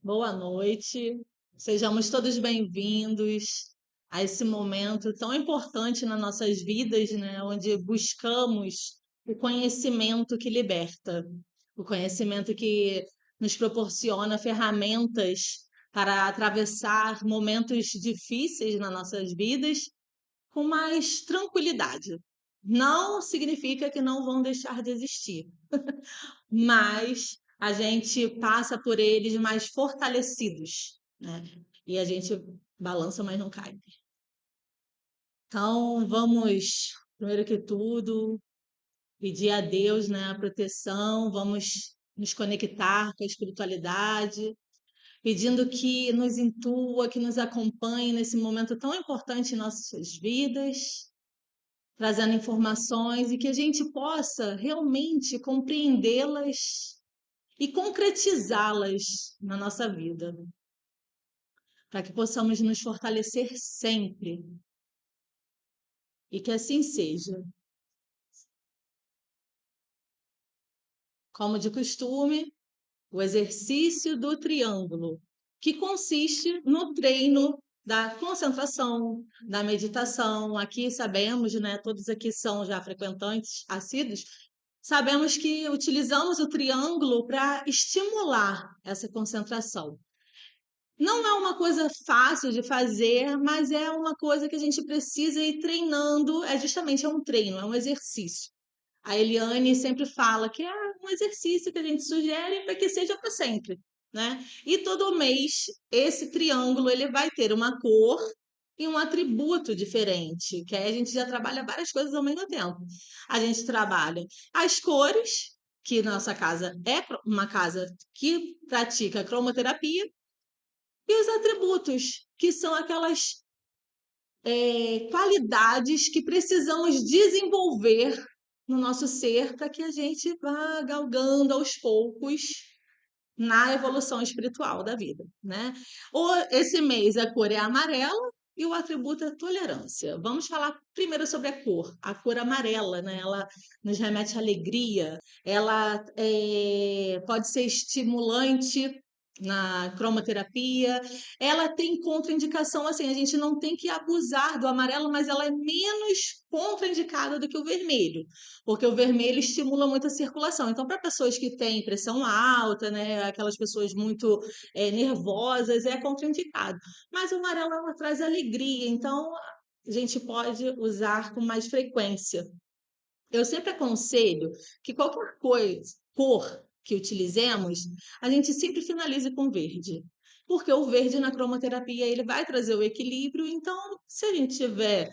Boa noite, sejamos todos bem-vindos a esse momento tão importante nas nossas vidas, né? Onde buscamos o conhecimento que liberta, o conhecimento que nos proporciona ferramentas para atravessar momentos difíceis nas nossas vidas com mais tranquilidade. Não significa que não vão deixar de existir, mas a gente passa por eles mais fortalecidos, né? E a gente balança, mas não cai. Então, vamos, primeiro que tudo, pedir a Deus, né, a proteção, vamos nos conectar com a espiritualidade, pedindo que nos intua, que nos acompanhe nesse momento tão importante em nossas vidas, trazendo informações e que a gente possa realmente compreendê-las e concretizá-las na nossa vida, para que possamos nos fortalecer sempre e que assim seja. Como de costume, o exercício do triângulo, que consiste no treino da concentração, da meditação. Aqui sabemos, né, todos aqui são já frequentantes assíduos, sabemos que utilizamos o triângulo para estimular essa concentração. Não é uma coisa fácil de fazer, mas é uma coisa que a gente precisa ir treinando. É justamente um treino, é um exercício. A Eliane sempre fala que é um exercício que a gente sugere para que seja para sempre, né? E todo mês esse triângulo ele vai ter uma cor e um atributo diferente, que aí a gente já trabalha várias coisas ao mesmo tempo. A gente trabalha as cores, que nossa casa é uma casa que pratica cromoterapia, e os atributos, que são aquelas qualidades que precisamos desenvolver no nosso ser para que a gente vá galgando aos poucos na evolução espiritual da vida, né? Esse mês a cor é amarela e o atributo é tolerância. Vamos falar primeiro sobre a cor. A cor amarela, né? Ela nos remete à alegria, ela pode ser estimulante na cromoterapia, ela tem contraindicação, assim, a gente não tem que abusar do amarelo, mas ela é menos contraindicada do que o vermelho, porque o vermelho estimula muito a circulação. Então, para pessoas que têm pressão alta, né, aquelas pessoas muito nervosas, é contraindicado. Mas o amarelo ela traz alegria, então a gente pode usar com mais frequência. Eu sempre aconselho que qualquer coisa, cor que utilizemos, a gente sempre finalize com verde. Porque o verde na cromoterapia ele vai trazer o equilíbrio, então se a gente tiver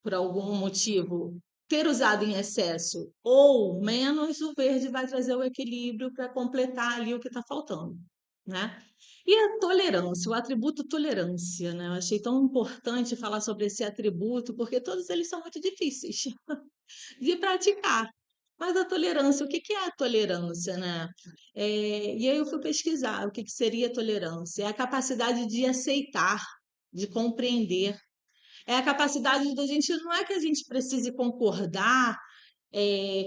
por algum motivo, ter usado em excesso ou menos, o verde vai trazer o equilíbrio para completar ali o que está faltando, né? E a tolerância, o atributo tolerância, né? Eu achei tão importante falar sobre esse atributo, porque todos eles são muito difíceis de praticar. Mas a tolerância, o que que é a tolerância, né? E aí eu fui pesquisar o que que seria a tolerância. É a capacidade de aceitar, de compreender, é a capacidade da gente, não é que a gente precise concordar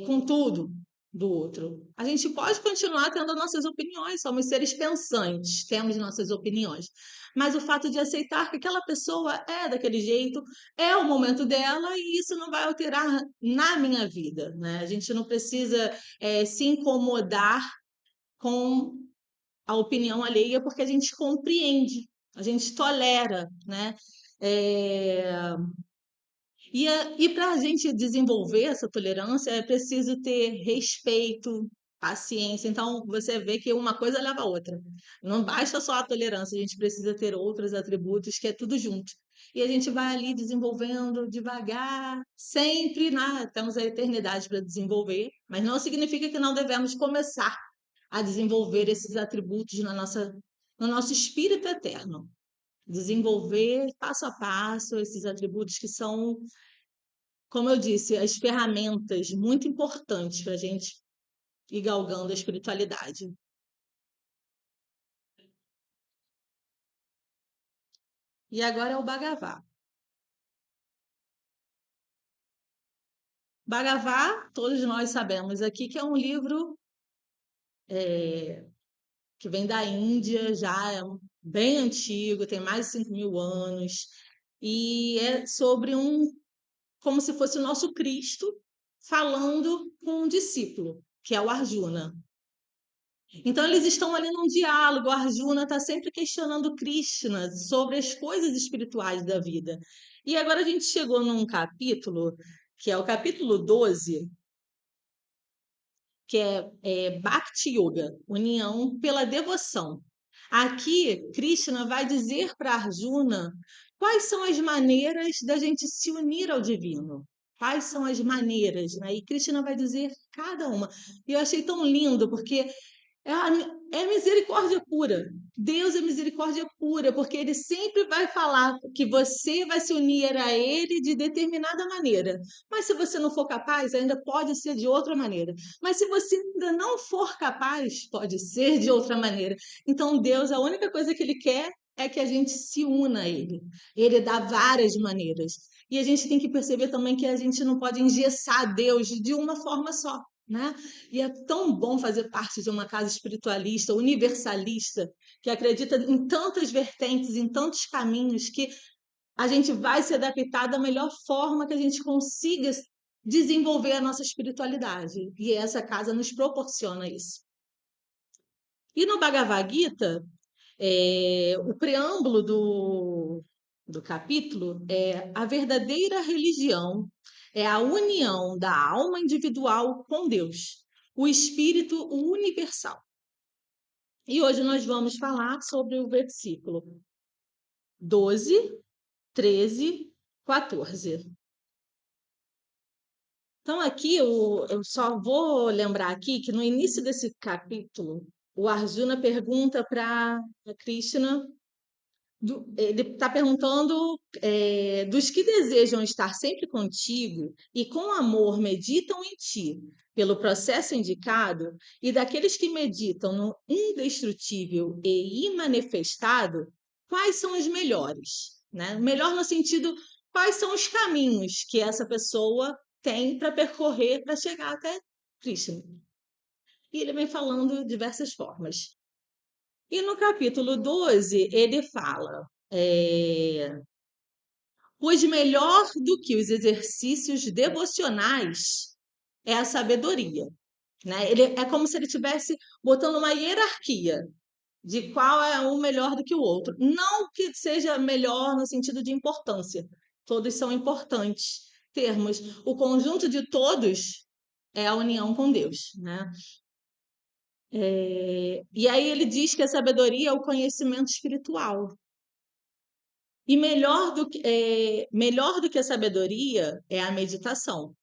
com tudo do outro. A gente pode continuar tendo nossas opiniões, somos seres pensantes, temos nossas opiniões. Mas o fato de aceitar que aquela pessoa é daquele jeito, é o momento dela e isso não vai alterar na minha vida, né? A gente não precisa se incomodar com a opinião alheia porque a gente compreende, a gente tolera, né? É, e para a gente desenvolver essa tolerância, é preciso ter respeito, paciência. Então, você vê que uma coisa leva a outra. Não basta só a tolerância, a gente precisa ter outros atributos, que é tudo junto. E a gente vai ali desenvolvendo devagar, sempre temos a eternidade para desenvolver, mas não significa que não devemos começar a desenvolver esses atributos no nosso espírito eterno. Desenvolver passo a passo esses atributos que são, como eu disse, as ferramentas muito importantes para a gente ir galgando a espiritualidade. E agora é o Bhagavá. Bhagavá, todos nós sabemos aqui que é um livro que vem da Índia, já é bem antigo, tem mais de 5.000 anos, e é sobre como se fosse o nosso Cristo falando com um discípulo, que é o Arjuna. Então, eles estão ali num diálogo. O Arjuna está sempre questionando Krishna sobre as coisas espirituais da vida. E agora a gente chegou num capítulo, que é o capítulo 12, que é Bhakti Yoga, união pela devoção. Aqui, Krishna vai dizer para Arjuna quais são as maneiras da gente se unir ao divino. Quais são as maneiras, né? E Krishna vai dizer cada uma. E eu achei tão lindo, porque é misericórdia pura. Deus é misericórdia pura, porque Ele sempre vai falar que você vai se unir a Ele de determinada maneira. Mas se você não for capaz, ainda pode ser de outra maneira. Mas se você ainda não for capaz, pode ser de outra maneira. Então, Deus, a única coisa que Ele quer é que a gente se una a Ele. Ele dá várias maneiras. E a gente tem que perceber também que a gente não pode engessar Deus de uma forma só, né? E é tão bom fazer parte de uma casa espiritualista, universalista, que acredita em tantas vertentes, em tantos caminhos, que a gente vai se adaptar da melhor forma que a gente consiga desenvolver a nossa espiritualidade. E essa casa nos proporciona isso. E no Bhagavad Gita, o preâmbulo do capítulo é a verdadeira religião é a união da alma individual com Deus, o Espírito universal. E hoje nós vamos falar sobre o versículo 12, 13, 14. Então, aqui eu só vou lembrar aqui que no início desse capítulo, o Arjuna pergunta para Krishna. Ele está perguntando dos que desejam estar sempre contigo e com amor meditam em ti, pelo processo indicado, e daqueles que meditam no indestrutível e imanifestado, quais são os melhores? Né? Melhor no sentido, quais são os caminhos que essa pessoa tem para percorrer para chegar até Krishna? E ele vem falando de diversas formas. E no capítulo 12, ele fala: pois melhor do que os exercícios devocionais é a sabedoria. Né? Ele, é como se ele estivesse botando uma hierarquia de qual é um melhor do que o outro. Não que seja melhor no sentido de importância, todos são importantes termos. O conjunto de todos é a união com Deus. Né? E aí ele diz que a sabedoria é o conhecimento espiritual. E melhor do que a sabedoria é a meditação.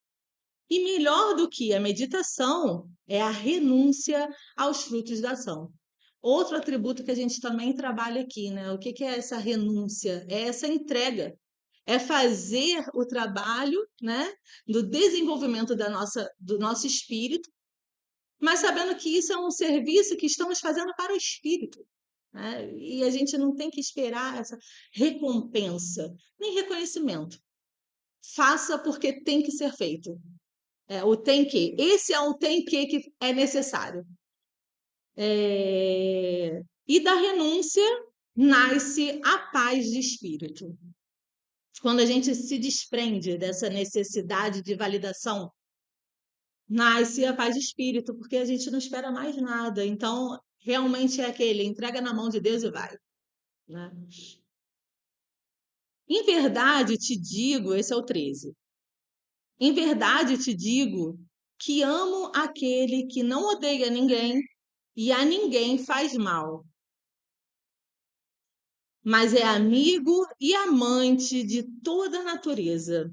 E melhor do que a meditação é a renúncia aos frutos da ação. Outro atributo que a gente também trabalha aqui, né? O que que é essa renúncia? É essa entrega. É fazer o trabalho, né, do desenvolvimento do nosso espírito, mas sabendo que isso é um serviço que estamos fazendo para o espírito. Né? E a gente não tem que esperar essa recompensa, nem reconhecimento. Faça porque tem que ser feito. O tem que. Esse é um tem que é necessário. E da renúncia nasce a paz de espírito. Quando a gente se desprende dessa necessidade de validação, nasce a paz de espírito, porque a gente não espera mais nada. Então, realmente é aquele, entrega na mão de Deus e vai. Né? Em verdade te digo, esse é o 13. Em verdade te digo que amo aquele que não odeia ninguém e a ninguém faz mal, mas é amigo e amante de toda a natureza,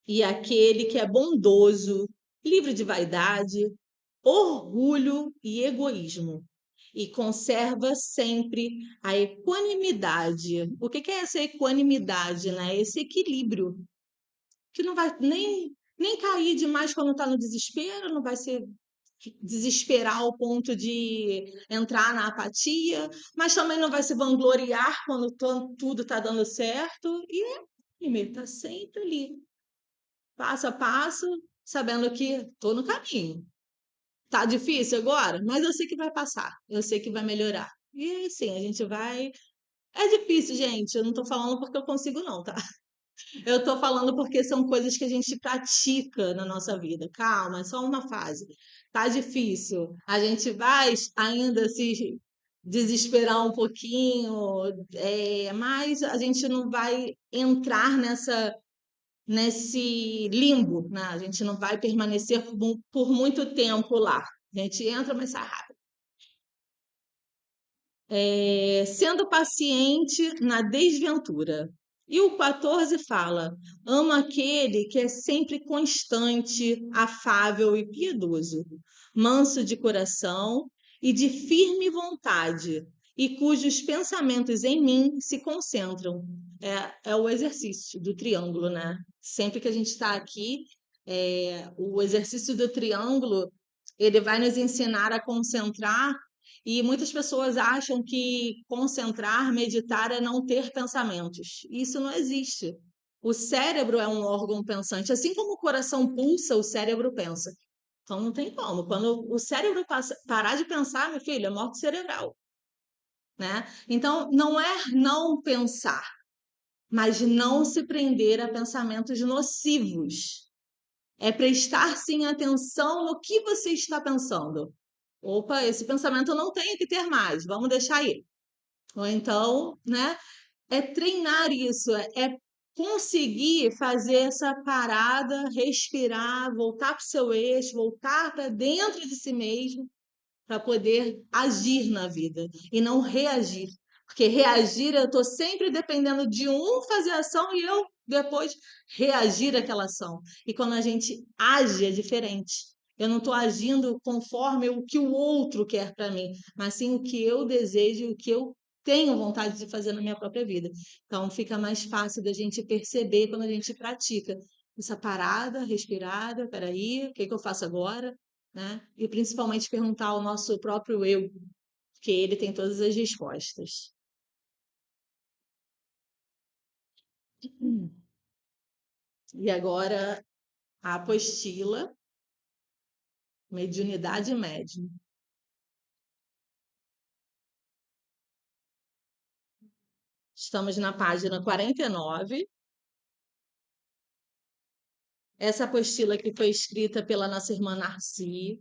e aquele que é bondoso, livre de vaidade, orgulho e egoísmo, e conserva sempre a equanimidade. O que é essa equanimidade, né? Esse equilíbrio que não vai nem cair demais quando está no desespero, não vai se desesperar ao ponto de entrar na apatia, mas também não vai se vangloriar quando tudo está dando certo. E ele está sempre ali, passo a passo, sabendo que estou no caminho. Tá difícil agora, mas eu sei que vai passar, eu sei que vai melhorar. E assim, a gente vai. É difícil, gente. Eu não tô falando porque eu consigo, não, tá? Eu tô falando porque são coisas que a gente pratica na nossa vida. Calma, é só uma fase. Tá difícil. A gente vai ainda se desesperar um pouquinho, mas a gente não vai entrar nesse limbo, né? A gente não vai permanecer por muito tempo lá. A gente entra, mas sai rápido. Sendo paciente na desventura. E o 14 fala: ama aquele que é sempre constante, afável e piedoso, manso de coração e de firme vontade, e cujos pensamentos em mim se concentram. É o exercício do triângulo, né? Sempre que a gente está aqui, o exercício do triângulo, ele vai nos ensinar a concentrar e muitas pessoas acham que concentrar, meditar é não ter pensamentos. Isso não existe. O cérebro é um órgão pensante. Assim como o coração pulsa, o cérebro pensa. Então não tem como. Quando o cérebro parar de pensar, meu filho, é morte cerebral, né? Então não é não pensar, mas não se prender a pensamentos nocivos. É prestar sim atenção no que você está pensando. Opa, esse pensamento eu não tenho que ter mais, vamos deixar aí. Ou então, né, é treinar isso, é conseguir fazer essa parada, respirar, voltar para o seu eixo, voltar para dentro de si mesmo, para poder agir na vida e não reagir. Porque reagir, eu estou sempre dependendo de um fazer ação e eu depois reagir àquela ação. E quando a gente age, é diferente. Eu não estou agindo conforme o que o outro quer para mim, mas sim o que eu desejo e o que eu tenho vontade de fazer na minha própria vida. Então fica mais fácil da gente perceber quando a gente pratica essa parada, respirada, peraí, o que que eu faço agora? Né? E principalmente perguntar ao nosso próprio eu, porque ele tem todas as respostas. E agora a apostila, mediunidade médium. Estamos na página 49. Essa apostila que foi escrita pela nossa irmã Narci,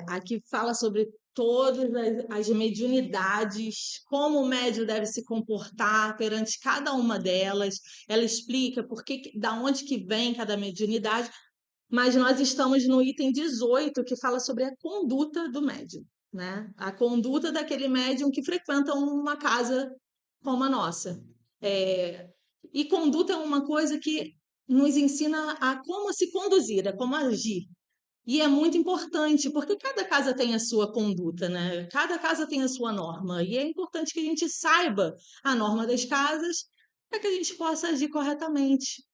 aqui fala sobre todas as mediunidades, como o médium deve se comportar perante cada uma delas. Ela explica da onde que vem cada mediunidade. Mas nós estamos no item 18, que fala sobre a conduta do médium, né? A conduta daquele médium que frequenta uma casa como a nossa. É, E conduta é uma coisa que nos ensina a como se conduzir, a como agir. E é muito importante, porque cada casa tem a sua conduta, né? Cada casa tem a sua norma. E é importante que a gente saiba a norma das casas para que a gente possa agir corretamente.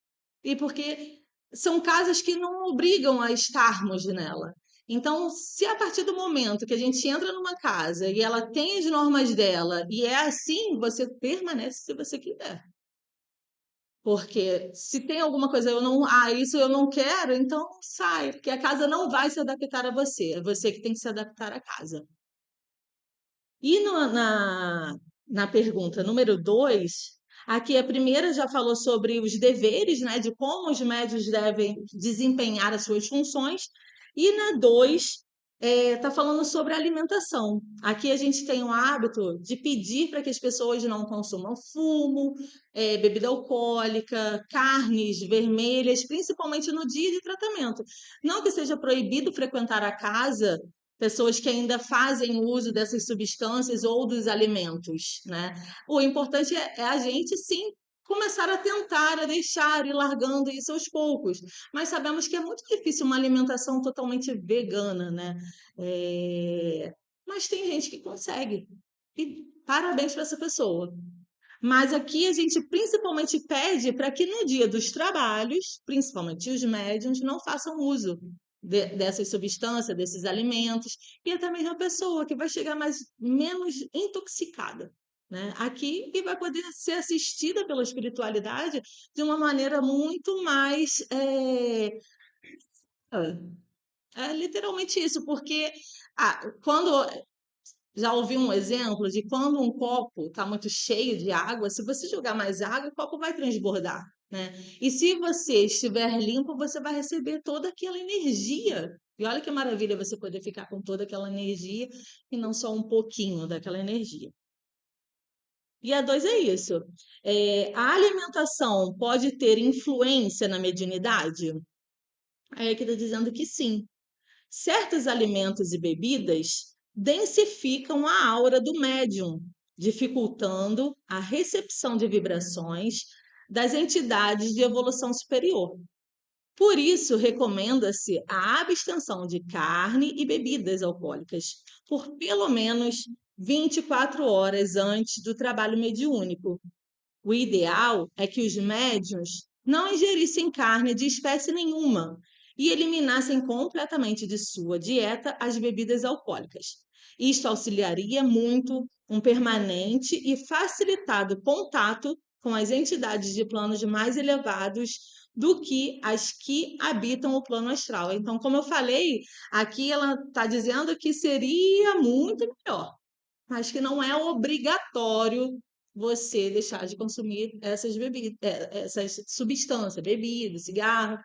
E porque são casas que não obrigam a estarmos nela. Então, se a partir do momento que a gente entra numa casa e ela tem as normas dela e é assim, você permanece se você quiser. Porque se tem alguma coisa isso eu não quero, então sai, porque a casa não vai se adaptar a você, é você que tem que se adaptar à casa. E na pergunta número 2, aqui a primeira já falou sobre os deveres, né, de como os médios devem desempenhar as suas funções, e na 2 está falando sobre alimentação. Aqui a gente tem o hábito de pedir para que as pessoas não consumam fumo, bebida alcoólica, carnes vermelhas, principalmente no dia de tratamento. Não que seja proibido frequentar a casa pessoas que ainda fazem uso dessas substâncias ou dos alimentos, né? O importante é a gente, sim, começar a tentar, a deixar, ir largando isso aos poucos. Mas sabemos que é muito difícil uma alimentação totalmente vegana, né? Mas tem gente que consegue. E parabéns para essa pessoa. Mas aqui a gente principalmente pede para que no dia dos trabalhos, principalmente os médiuns, não façam uso dessas substâncias, desses alimentos, e até mesmo a pessoa que vai chegar menos intoxicada. Né? Aqui e vai poder ser assistida pela espiritualidade de uma maneira muito mais É literalmente isso, porque quando já ouvi um exemplo de quando um copo está muito cheio de água, se você jogar mais água, o copo vai transbordar, né? E se você estiver limpo, você vai receber toda aquela energia. E olha que maravilha você poder ficar com toda aquela energia e não só um pouquinho daquela energia. E a dois é isso. A alimentação pode ter influência na mediunidade? Aí aqui está dizendo que sim. Certos alimentos e bebidas densificam a aura do médium, dificultando a recepção de vibrações das entidades de evolução superior. Por isso, recomenda-se a abstenção de carne e bebidas alcoólicas por pelo menos 24 horas antes do trabalho mediúnico. O ideal é que os médiuns não ingerissem carne de espécie nenhuma e eliminassem completamente de sua dieta as bebidas alcoólicas. Isto auxiliaria muito um permanente e facilitado contato com as entidades de planos mais elevados do que as que habitam o plano astral. Então, como eu falei, aqui ela está dizendo que seria muito melhor, mas que não é obrigatório você deixar de consumir essas bebidas, essas substâncias, bebida, cigarro.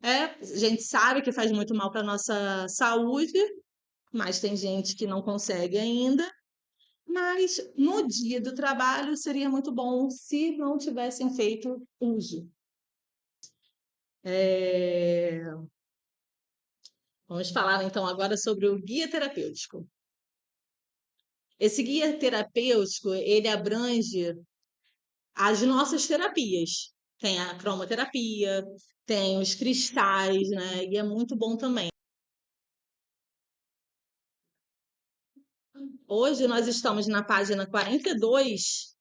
A gente sabe que faz muito mal para a nossa saúde, mas tem gente que não consegue ainda. Mas no dia do trabalho seria muito bom se não tivessem feito uso. É, Vamos falar então agora sobre o guia terapêutico. Esse guia terapêutico, ele abrange as nossas terapias. Tem a cromoterapia, tem os cristais, né? E é muito bom também. Hoje nós estamos na página 42,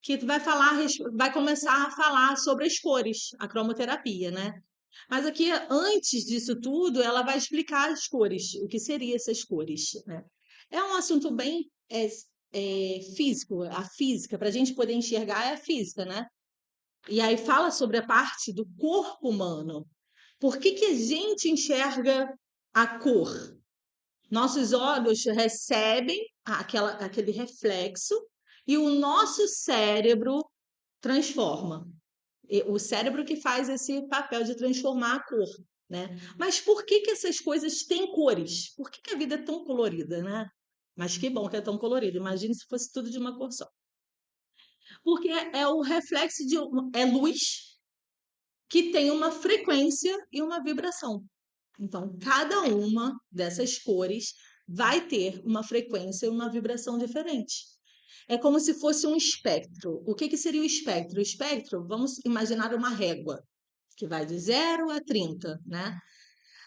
que vai começar a falar sobre as cores, a cromoterapia, né? Mas aqui, antes disso tudo, ela vai explicar as cores, o que seriam essas cores, né? É um assunto bem físico, a física, para a gente poder enxergar é a física, né? E aí fala sobre a parte do corpo humano. Por que que a gente enxerga a cor? Nossos olhos recebem aquele reflexo e o nosso cérebro transforma. O cérebro que faz esse papel de transformar a cor, né? Mas por que que essas coisas têm cores? Por que que a vida é tão colorida, né? Mas que bom que é tão colorido. Imagine se fosse tudo de uma cor só. Porque é o reflexo é luz que tem uma frequência e uma vibração. Então, cada uma dessas cores vai ter uma frequência e uma vibração diferente. É como se fosse um espectro. O que que seria o espectro? O espectro, vamos imaginar uma régua, que vai de 0 a 30, né?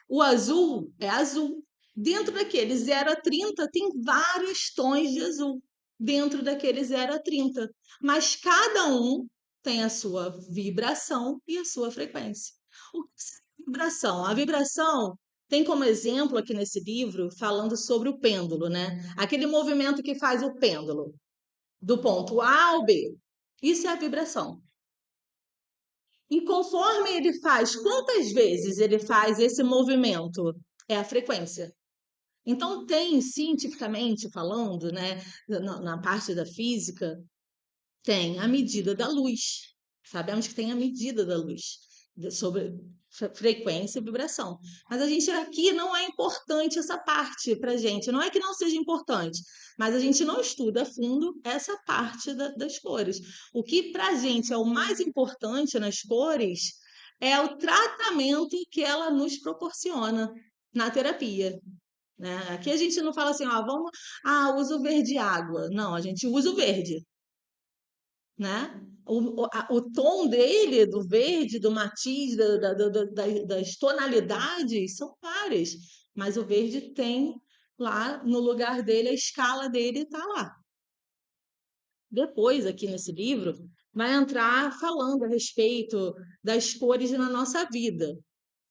O azul é azul. Dentro daquele 0 a 30 tem vários tons de azul. Dentro daquele 0 a 30. Mas cada um tem a sua vibração e a sua frequência. O que é vibração? A vibração tem como exemplo aqui nesse livro, falando sobre o pêndulo, né? Aquele movimento que faz o pêndulo, do ponto A ao B. Isso é a vibração. E conforme ele faz, quantas vezes ele faz esse movimento? É a frequência. Então, tem, cientificamente falando, né, na parte da física, tem a medida da luz. Sabemos que tem a medida da luz sobre frequência e vibração. Mas a gente aqui não é importante essa parte para gente. Não é que não seja importante, mas a gente não estuda a fundo essa parte das cores. O que para a gente é o mais importante nas cores é o tratamento que ela nos proporciona na terapia. Né? Aqui a gente não fala assim, ó, usa o verde água. Não, a gente usa o verde, né? O tom dele, do verde, do matiz, das tonalidades, são várias, mas o verde tem lá no lugar dele, a escala dele está lá. Depois, aqui nesse livro, vai entrar falando a respeito das cores na nossa vida.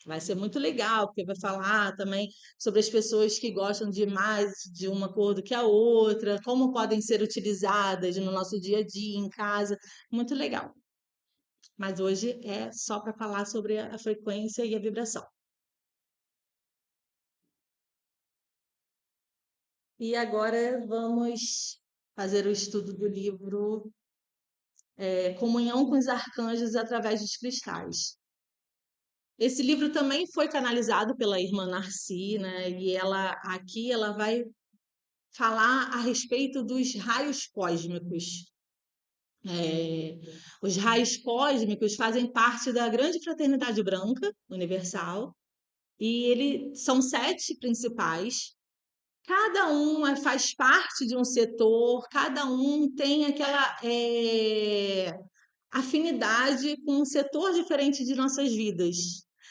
Vai ser muito legal, porque vai falar também sobre as pessoas que gostam de mais de uma cor do que a outra, como podem ser utilizadas no nosso dia a dia, em casa. Muito legal. Mas hoje é só para falar sobre a frequência e a vibração. E agora vamos fazer o estudo do livro Comunhão com os Arcanjos através dos Cristais. Esse livro também foi canalizado pela irmã Narci, né? E ela vai falar a respeito dos raios cósmicos. É, os raios cósmicos fazem parte da grande fraternidade branca universal e são 7 principais. Cada um faz parte de um setor, cada um tem aquela afinidade com um setor diferente de nossas vidas.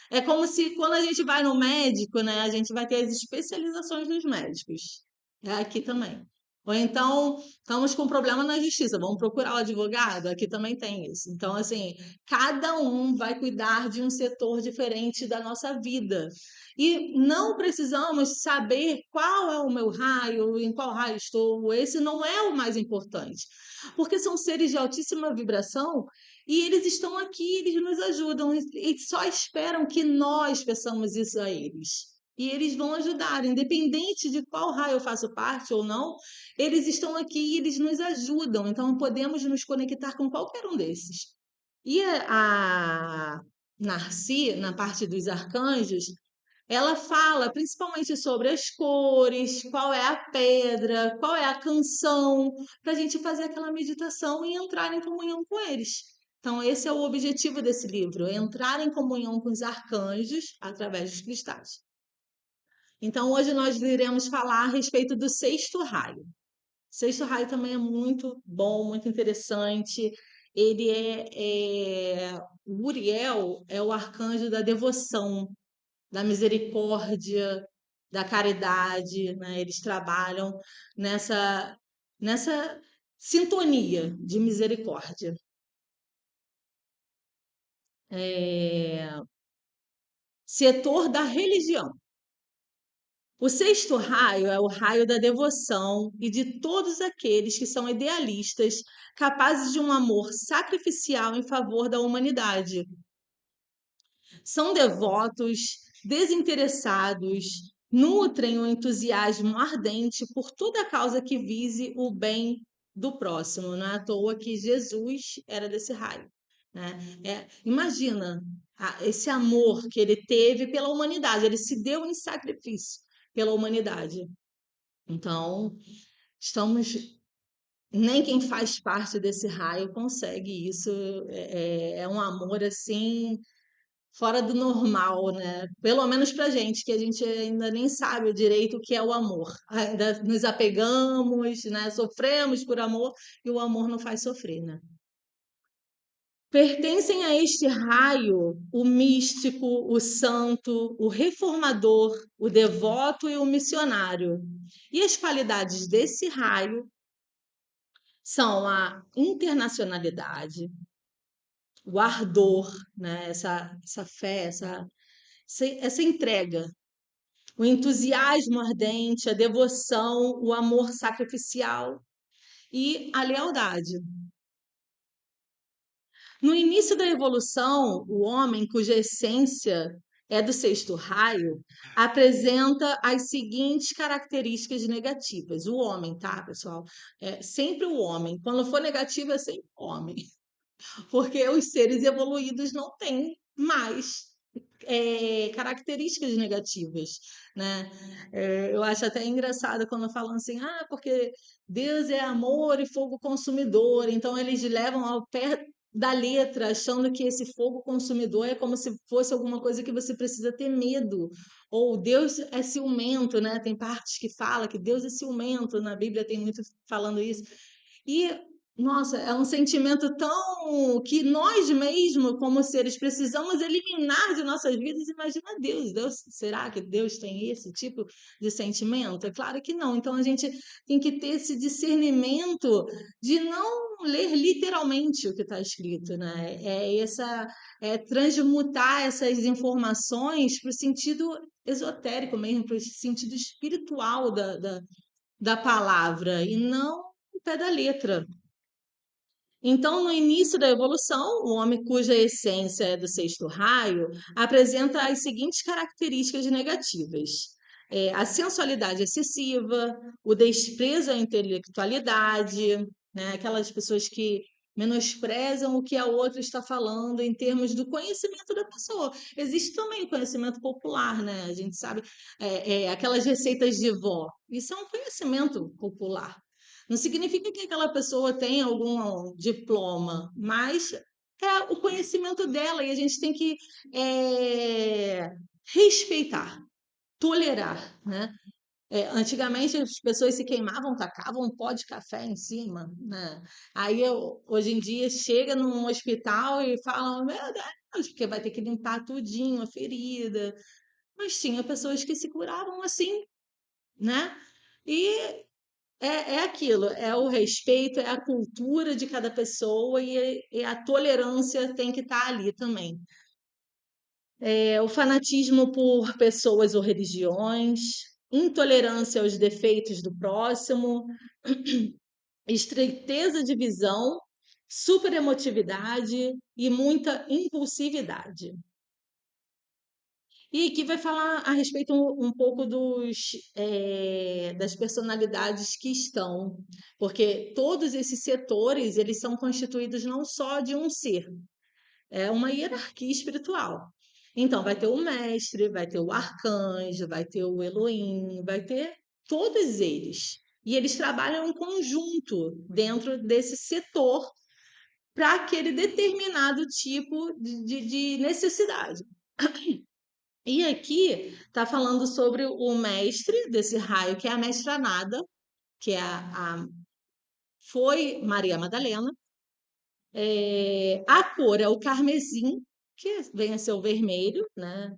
É como se quando a gente vai no médico, né, a gente vai ter as especializações dos médicos. É aqui também. Ou então, estamos com problema na justiça, vamos procurar o advogado, aqui também tem isso. Então, assim, cada um vai cuidar de um setor diferente da nossa vida. E não precisamos saber qual é o meu raio, em qual raio estou, esse não é o mais importante. Porque são seres de altíssima vibração e eles estão aqui, eles nos ajudam e só esperam que nós peçamos isso a eles. E eles vão ajudar, independente de qual raio eu faço parte ou não, eles estão aqui e eles nos ajudam. Então podemos nos conectar com qualquer um desses. E a Narci, na parte dos arcanjos, ela fala principalmente sobre as cores, qual é a pedra, qual é a canção, para a gente fazer aquela meditação e entrar em comunhão com eles. Então, esse é o objetivo desse livro, entrar em comunhão com os arcanjos através dos cristais. Então, hoje nós iremos falar a respeito do sexto raio. O sexto raio também é muito bom, muito interessante. O Uriel é o arcanjo da devoção, da misericórdia, da caridade, né? Eles trabalham nessa sintonia de misericórdia. É, setor da religião. O sexto raio é o raio da devoção e de todos aqueles que são idealistas, capazes de um amor sacrificial em favor da humanidade. São devotos, desinteressados, nutrem o entusiasmo ardente por toda causa que vise o bem do próximo. Não é à toa que Jesus era desse raio. Né? Imagina esse amor que ele teve pela humanidade, ele se deu em sacrifício pela humanidade. Então, estamos. Nem quem faz parte desse raio consegue isso. É um amor assim fora do normal, né? Pelo menos pra gente, que a gente ainda nem sabe direito o que é o amor. Ainda nos apegamos, né? Sofremos por amor e o amor não faz sofrer, né? Pertencem a este raio o místico, o santo, o reformador, o devoto e o missionário. E as qualidades desse raio são a internacionalidade, o ardor, né? Essa fé, essa entrega, o entusiasmo ardente, a devoção, o amor sacrificial e a lealdade. No início da evolução, o homem, cuja essência é do sexto raio, apresenta as seguintes características negativas. O homem, tá, pessoal? É sempre o homem. Quando for negativo, é sempre o homem. Porque os seres evoluídos não têm mais características negativas, né? Eu acho até engraçado quando falam assim, porque Deus é amor e fogo consumidor, então eles levam ao pé da letra, achando que esse fogo consumidor é como se fosse alguma coisa que você precisa ter medo, ou Deus é ciumento, né? Tem partes que fala que Deus é ciumento, na Bíblia tem muito falando isso. E nossa, é um sentimento tão que nós mesmos, como seres, precisamos eliminar de nossas vidas. Imagina Deus, será que Deus tem esse tipo de sentimento? É claro que não. Então a gente tem que ter esse discernimento de não ler literalmente o que está escrito, né? Transmutar essas informações para o sentido esotérico mesmo, para o sentido espiritual da palavra, e não o pé da letra. Então, no início da evolução, o homem cuja essência é do sexto raio apresenta as seguintes características negativas: a sensualidade excessiva, o desprezo à intelectualidade, né? Aquelas pessoas que menosprezam o que a outra está falando em termos do conhecimento da pessoa. Existe também o conhecimento popular, né? A gente sabe, aquelas receitas de vó. Isso é um conhecimento popular. Não significa que aquela pessoa tenha algum diploma, mas é o conhecimento dela e a gente tem que respeitar, tolerar, né? Antigamente as pessoas se queimavam, tacavam um pó de café em cima, né? Aí hoje em dia chega num hospital e falam, meu Deus, porque vai ter que limpar tudinho a ferida. Mas tinha pessoas que se curavam assim, né? E é aquilo, é o respeito, é a cultura de cada pessoa e a tolerância tem que estar ali também. O fanatismo por pessoas ou religiões, intolerância aos defeitos do próximo, estreiteza de visão, superemotividade e muita impulsividade. E aqui vai falar a respeito um pouco das personalidades que estão, porque todos esses setores eles são constituídos não só de um ser, é uma hierarquia espiritual. Então, vai ter o mestre, vai ter o arcanjo, vai ter o Elohim, vai ter todos eles. E eles trabalham em conjunto dentro desse setor para aquele determinado tipo de necessidade. E aqui está falando sobre o mestre desse raio, que é a mestra Nada, que foi Maria Madalena. A cor é o carmesim, que vem a ser o vermelho, né?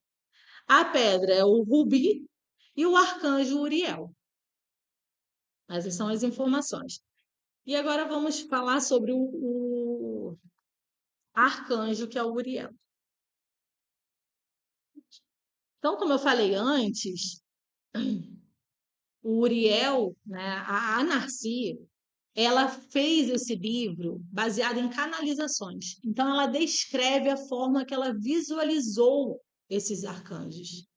A pedra é o rubi e o arcanjo Uriel. Essas são as informações. E agora vamos falar sobre o arcanjo, que é o Uriel. Então, como eu falei antes, o Uriel, né, a Narci, ela fez esse livro baseado em canalizações. Então, ela descreve a forma que ela visualizou esses arcanjos.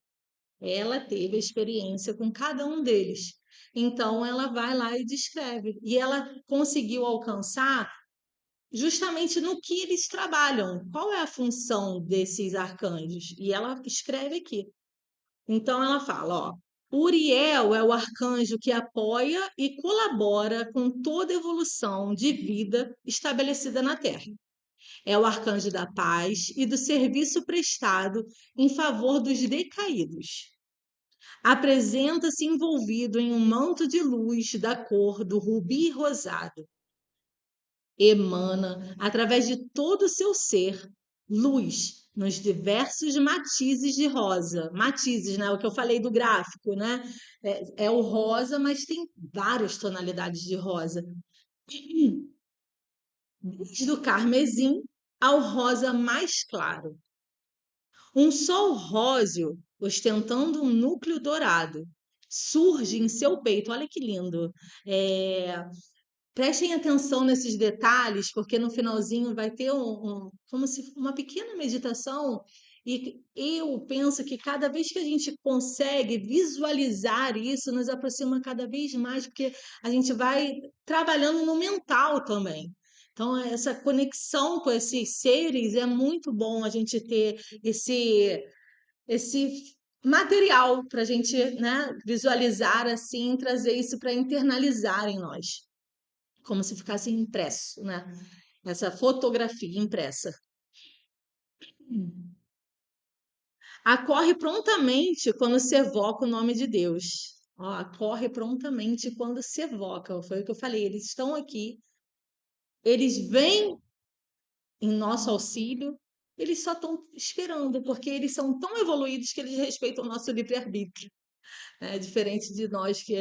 Ela teve a experiência com cada um deles. Então, ela vai lá e descreve. E ela conseguiu alcançar justamente no que eles trabalham. Qual é a função desses arcanjos? E ela escreve aqui. Então, ela fala, ó, Uriel é o arcanjo que apoia e colabora com toda evolução de vida estabelecida na Terra. É o arcanjo da paz e do serviço prestado em favor dos decaídos. Apresenta-se envolvido em um manto de luz da cor do rubi rosado. Emana, através de todo o seu ser, luz nos diversos matizes de rosa. Matizes, né? O que eu falei do gráfico, né? É o rosa, mas tem várias tonalidades de rosa. Desde o carmesim ao rosa mais claro. Um sol róseo, ostentando um núcleo dourado, surge em seu peito. Olha que lindo. É, Prestem atenção nesses detalhes, porque no finalzinho vai ter como se uma pequena meditação. E eu penso que cada vez que a gente consegue visualizar isso, nos aproxima cada vez mais, porque a gente vai trabalhando no mental também. Então, essa conexão com esses seres é muito bom a gente ter esse material para a gente, né, visualizar assim, trazer isso para internalizar em nós como se ficasse impresso, né? Essa fotografia impressa. Acorre prontamente quando se evoca o nome de Deus. Ó, acorre prontamente quando se evoca. Foi o que eu falei. Eles estão aqui, eles vêm em nosso auxílio, eles só estão esperando, porque eles são tão evoluídos que eles respeitam o nosso livre-arbítrio. É diferente de nós que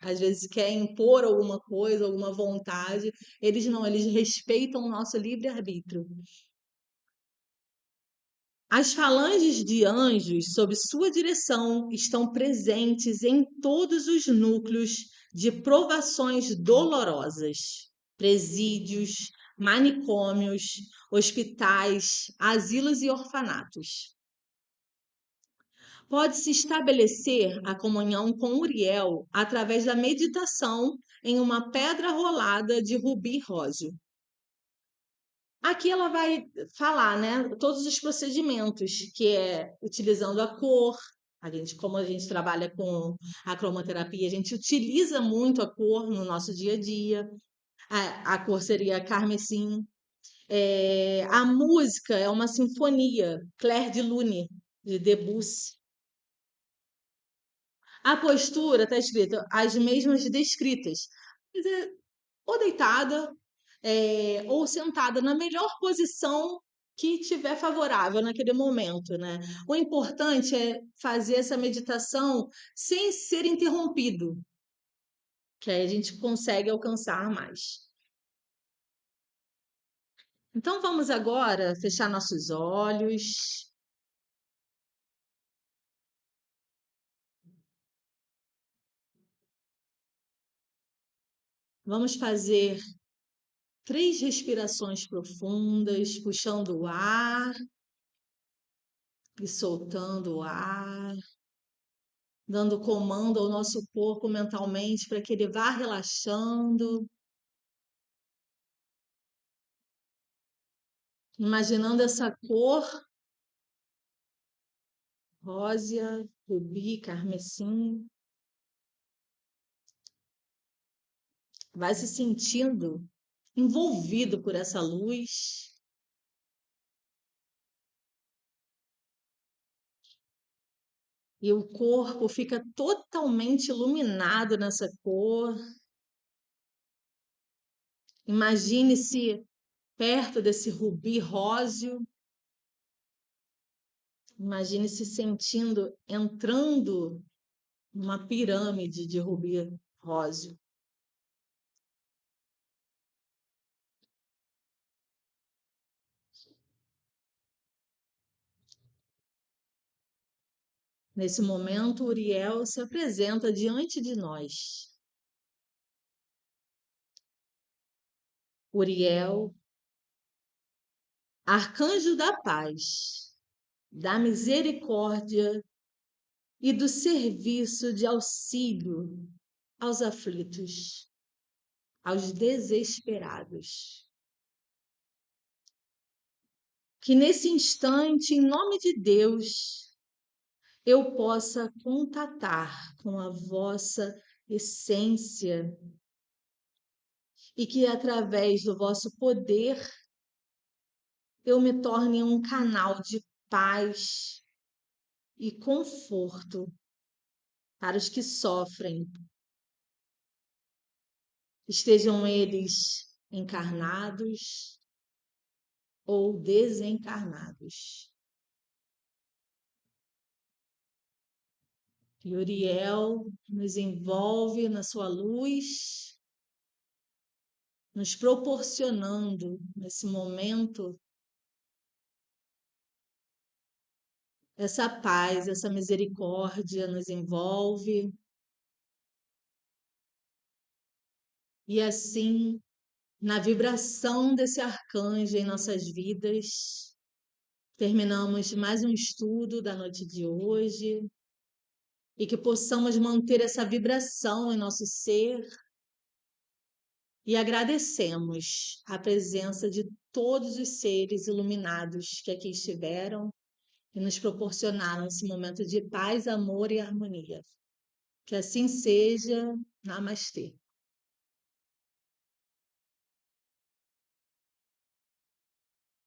às vezes quer impor alguma coisa, alguma vontade, eles não, eles respeitam o nosso livre-arbítrio. As falanges de anjos sob sua direção estão presentes em todos os núcleos de provações dolorosas, presídios, manicômios, hospitais, asilos e orfanatos. Pode-se estabelecer a comunhão com Uriel através da meditação em uma pedra rolada de rubi róseo. Aqui ela vai falar, né, todos os procedimentos, que é utilizando a cor. Como a gente trabalha com a cromoterapia, a gente utiliza muito a cor no nosso dia a dia. A cor seria carmesim. A música é uma sinfonia, Clair de Lune, de Debussy. A postura está escrita as mesmas descritas. Quer dizer, ou deitada, ou sentada na melhor posição que tiver favorável naquele momento, né? O importante é fazer essa meditação sem ser interrompido, que aí a gente consegue alcançar mais. Então vamos agora fechar nossos olhos. Vamos fazer 3 respirações profundas, puxando o ar e soltando o ar, dando comando ao nosso corpo mentalmente para que ele vá relaxando, imaginando essa cor rósea, rubi, carmesim, vai se sentindo envolvido por essa luz. E o corpo fica totalmente iluminado nessa cor. Imagine-se perto desse rubi róseo. Imagine-se sentindo, entrando numa pirâmide de rubi róseo. Nesse momento, Uriel se apresenta diante de nós. Uriel, arcanjo da paz, da misericórdia e do serviço de auxílio aos aflitos, aos desesperados. Que nesse instante, em nome de Deus, eu possa contatar com a vossa essência e que através do vosso poder eu me torne um canal de paz e conforto para os que sofrem, estejam eles encarnados ou desencarnados. E Uriel nos envolve na sua luz, nos proporcionando nesse momento essa paz, essa misericórdia nos envolve. E assim, na vibração desse arcanjo em nossas vidas, terminamos mais um estudo da noite de hoje e que possamos manter essa vibração em nosso ser e agradecemos a presença de todos os seres iluminados que aqui estiveram e nos proporcionaram esse momento de paz, amor e harmonia. Que assim seja. Namastê.